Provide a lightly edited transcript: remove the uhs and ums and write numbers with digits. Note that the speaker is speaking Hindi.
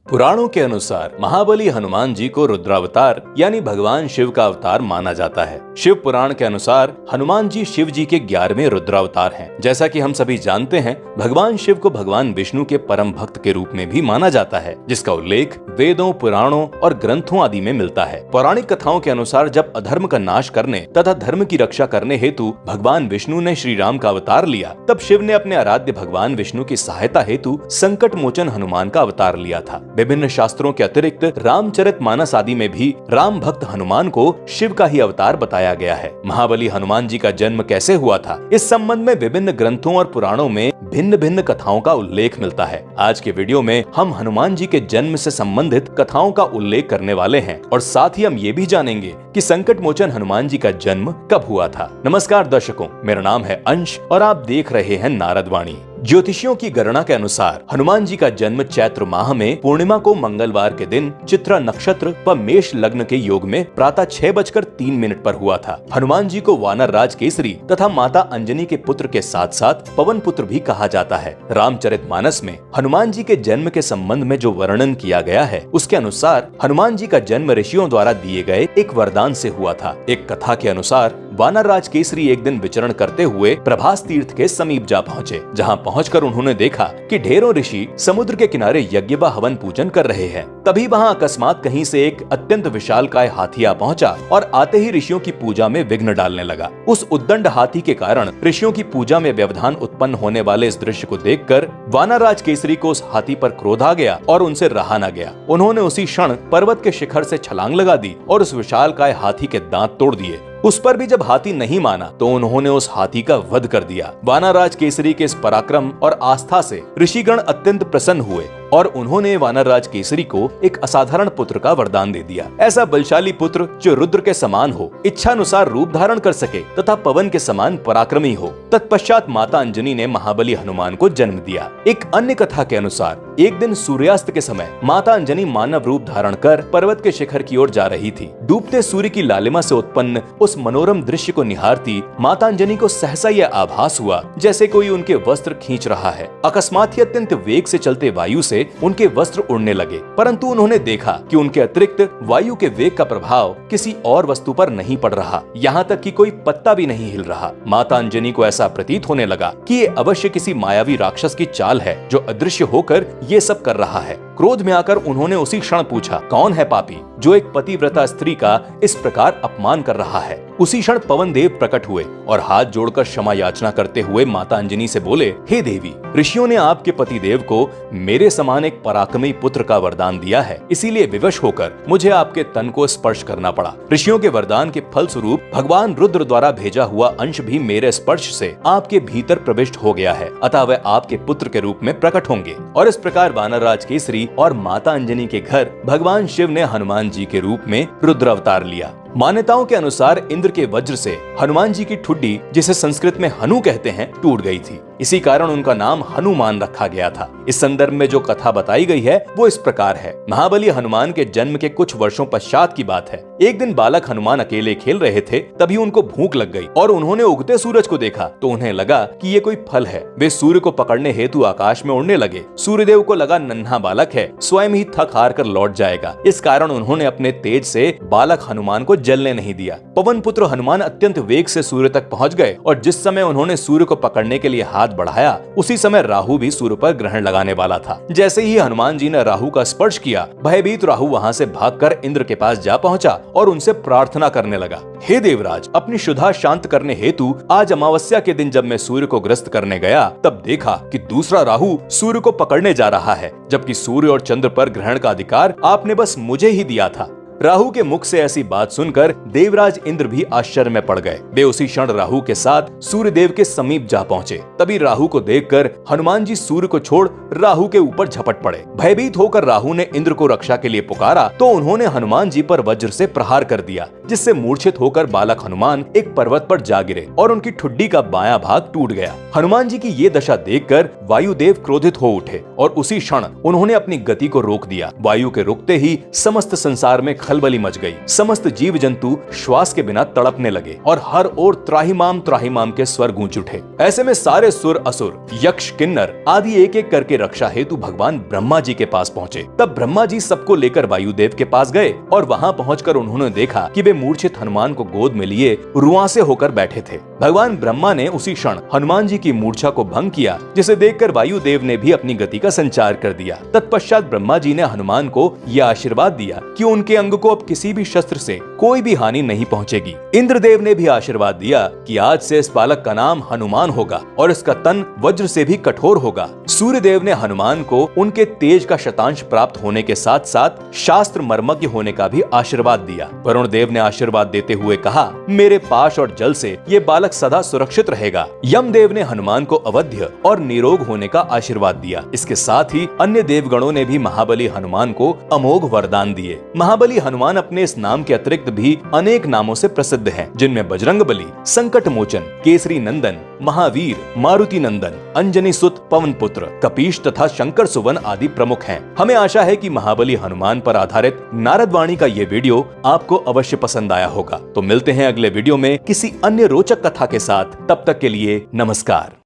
पुराणों के अनुसार महाबली हनुमान जी को रुद्रावतार यानी भगवान शिव का अवतार माना जाता है। शिव पुराण के अनुसार हनुमान जी शिव जी के 11वें रुद्रावतार हैं। जैसा कि हम सभी जानते हैं, भगवान शिव को भगवान विष्णु के परम भक्त के रूप में भी माना जाता है, जिसका उल्लेख वेदों, पुराणों और ग्रंथों आदि में मिलता है। पौराणिक कथाओं के अनुसार जब अधर्म का नाश करने तथा धर्म की रक्षा करने हेतु भगवान विष्णु ने श्री राम का अवतार लिया, तब शिव ने अपने आराध्य भगवान विष्णु की सहायता हेतु संकट मोचन हनुमान का अवतार लिया था। विभिन्न शास्त्रों के अतिरिक्त रामचरितमानस आदि में भी राम भक्त हनुमान को शिव का ही अवतार बताया गया है। महाबली हनुमान जी का जन्म कैसे हुआ था, इस संबंध में विभिन्न ग्रंथों और पुराणों में भिन्न भिन्न कथाओं का उल्लेख मिलता है। आज के वीडियो में हम हनुमान जी के जन्म से संबंधित कथाओं का उल्लेख करने वाले हैं और साथ ही हम ये भी जानेंगे कि संकट मोचन हनुमान जी का जन्म कब हुआ था। नमस्कार दर्शकों, मेरा नाम है अंश और आप देख रहे हैं नारद वाणी। ज्योतिषियों की गणना के अनुसार हनुमान जी का जन्म चैत्र माह में पूर्णिमा को मंगलवार के दिन चित्रा नक्षत्र व मेष लग्न के योग में प्रातः 6:03 पर हुआ था। हनुमान जी को वानर राज केसरी तथा माता अंजनी के पुत्र के साथ साथ पवन पुत्र भी कहा जाता है। रामचरितमानस में हनुमान जी के जन्म के संबंध में जो वर्णन किया गया है, उसके अनुसार हनुमान जी का जन्म ऋषियों द्वारा दिए गए एक वरदान से हुआ था। एक कथा के अनुसार वानर राज केसरी एक दिन विचरण करते हुए प्रभास तीर्थ के समीप जा पहुँचे, जहाँ पहुंचकर उन्होंने देखा कि ढेरों ऋषि समुद्र के किनारे यज्ञ व हवन पूजन कर रहे हैं। तभी वहां अकस्मात कहीं से एक अत्यंत विशालकाय हाथी आ पहुंचा और आते ही ऋषियों की पूजा में विघ्न डालने लगा। उस उद्दंड हाथी के कारण ऋषियों की पूजा में व्यवधान उत्पन्न होने वाले इस दृश्य को देखकर वानरराज केसरी को उस हाथी पर क्रोध आ गया और उनसे रहा न गया। उन्होंने उसी क्षण पर्वत के शिखर से छलांग लगा दी और उस विशालकाय हाथी के दांत तोड़ दिए। उस पर भी जब हाथी नहीं माना तो उन्होंने उस हाथी का वध कर दिया। वानरराज केसरी के इस पराक्रम और आस्था से ऋषिगण अत्यंत प्रसन्न हुए और उन्होंने वानरराज केसरी को एक असाधारण पुत्र का वरदान दे दिया। ऐसा बलशाली पुत्र जो रुद्र के समान हो, इच्छानुसार रूप धारण कर सके तथा पवन के समान पराक्रमी हो। तत्पश्चात माता अंजनी ने महाबली हनुमान को जन्म दिया। एक अन्य कथा के अनुसार एक दिन सूर्यास्त के समय माता अंजनी मानव रूप धारण कर पर्वत के शिखर की ओर जा रही थी। डूबते सूर्य की लालिमा से उत्पन्न उस मनोरम दृश्य को निहारती माता अंजनी को सहसा यह आभास हुआ जैसे कोई उनके वस्त्र खींच रहा है। अकस्मात ही अत्यंत वेग से चलते वायु से उनके वस्त्र उड़ने लगे, परंतु उन्होंने देखा कि उनके अतिरिक्त वायु के वेग का प्रभाव किसी और वस्तु पर नहीं पड़ रहा, यहाँ तक कि कोई पत्ता भी नहीं हिल रहा। माता अंजनी को ऐसा प्रतीत होने लगा कि ये अवश्य किसी मायावी राक्षस की चाल है जो अदृश्य होकर ये सब कर रहा है। क्रोध में आकर उन्होंने उसी क्षण पूछा, कौन है पापी जो एक पतिव्रता स्त्री का इस प्रकार अपमान कर रहा है। उसी क्षण पवन देव प्रकट हुए और हाथ जोड़कर क्षमा याचना करते हुए माता अंजनी से बोले, हे देवी, ऋषियों ने आपके पति देव को मेरे समान एक पराक्रमी पुत्र का वरदान दिया है, इसीलिए विवश होकर मुझे आपके तन को स्पर्श करना पड़ा। ऋषियों के वरदान के फल स्वरूप भगवान रुद्र द्वारा भेजा हुआ अंश भी मेरे स्पर्श से आपके भीतर प्रविष्ट हो गया है, अतः वह आपके पुत्र के रूप में प्रकट होंगे। और इस प्रकार वानरराज केसरी और माता अंजनी के घर भगवान शिव ने हनुमान जी के रूप में रुद्र अवतार लिया। मान्यताओं के अनुसार इंद्र के वज्र से हनुमान जी की ठुड्डी, जिसे संस्कृत में हनु कहते हैं, टूट गई थी। इसी कारण उनका नाम हनुमान रखा गया था। इस संदर्भ में जो कथा बताई गई है वो इस प्रकार है। महाबली हनुमान के जन्म के कुछ वर्षों पश्चात की बात है। एक दिन बालक हनुमान अकेले खेल रहे थे, तभी उनको भूख लग गई और उन्होंने उगते सूरज को देखा तो उन्हें लगा कि ये कोई फल है। वे सूर्य को पकड़ने हेतु आकाश में उड़ने लगे। सूर्यदेव को लगा नन्हा बालक है, स्वयं ही थक हार कर लौट जाएगा। इस कारण उन्होंने अपने तेज से बालक हनुमान को जलने नहीं दिया। पवन पुत्र हनुमान अत्यंत वेग से सूर्य तक पहुंच गए और जिस समय उन्होंने सूर्य को पकड़ने के लिए हाथ बढ़ाया, उसी समय राहु भी सूर्य पर ग्रहण लगाने वाला था। जैसे ही हनुमान जी ने राहु का स्पर्श किया, भयभीत राहु वहां से भागकर इंद्र के पास जा पहुंचा और उनसे प्रार्थना करने लगा, हे देवराज, अपनी क्षुधा शांत करने हेतु आज अमावस्या के दिन जब मैं सूर्य को ग्रस्त करने गया, तब देखा कि दूसरा राहु सूर्य को पकड़ने जा रहा है, जबकि सूर्य और चंद्र पर ग्रहण का अधिकार आपने बस मुझे ही दिया था। राहु के मुख से ऐसी बात सुनकर देवराज इंद्र भी आश्चर्य में पड़ गए। वे उसी क्षण राहु के साथ सूर्य देव के समीप जा पहुंचे। तभी राहु को देखकर हनुमान जी सूर्य को छोड़ राहु के ऊपर झपट पड़े। भयभीत होकर राहु ने इंद्र को रक्षा के लिए पुकारा तो उन्होंने हनुमान जी पर वज्र से प्रहार कर दिया, जिससे मूर्छित होकर बालक हनुमान एक पर्वत पर जा गिरे और उनकी ठुड्डी का बायां भाग टूट गया। हनुमान जी की ये दशा देखकर वायुदेव क्रोधित हो उठे और उसी क्षण उन्होंने अपनी गति को रोक दिया। वायु के रुकते ही समस्त संसार में खलबली मच गई। समस्त जीव जंतु श्वास के बिना तड़पने लगे और हर ओर त्राहिमाम के स्वर गूंज उठे। ऐसे में सारे सुर असुर, यक्ष, किन्नर आदि एक एक करके रक्षा हेतु भगवान ब्रह्मा जी के पास पहुंचे। तब ब्रह्मा जी सबको लेकर वायुदेव के पास गए और वहां पहुंचकर उन्होंने देखा कि वे मूर्छित हनुमान को गोद में लिए रुआंसे होकर बैठे थे। भगवान ब्रह्मा ने उसी क्षण हनुमान जी की मूर्छा को भंग किया, जिसे देखकर वायुदेव ने भी अपनी गति का संचार कर दिया। तत्पश्चात ब्रह्मा जी ने हनुमान को यह आशीर्वाद दिया कि उनके अंग को अब किसी भी शस्त्र से कोई भी हानि नहीं पहुंचेगी। इंद्रदेव ने भी आशीर्वाद दिया कि आज से इस बालक का नाम हनुमान होगा और इसका तन वज्र से भी कठोर होगा। सूर्यदेव ने हनुमान को उनके तेज का शतांश प्राप्त होने के साथ साथ शास्त्र मर्मज्ञ होने का भी आशीर्वाद दिया। वरुण देव ने आशीर्वाद देते हुए कहा, मेरे पाश और जल से ये बालक सदा सुरक्षित रहेगा। यमदेव ने हनुमान को अवध्य और निरोग होने का आशीर्वाद दिया। इसके साथ ही अन्य देवगणों ने भी महाबली हनुमान को अमोघ वरदान दिए। महाबली हनुमान अपने इस नाम के अतिरिक्त भी अनेक नामों से प्रसिद्ध हैं, जिनमें बजरंग बली, संकट मोचन, केसरी नंदन, महावीर, मारुति नंदन, अंजनी सुत, पवन पुत्र, कपीश तथा शंकर सुवन आदि प्रमुख हैं। हमें आशा है कि महाबली हनुमान पर आधारित नारद वाणी का ये वीडियो आपको अवश्य पसंद आया होगा। तो मिलते हैं अगले वीडियो में किसी अन्य रोचक कथा के साथ। तब तक के लिए नमस्कार।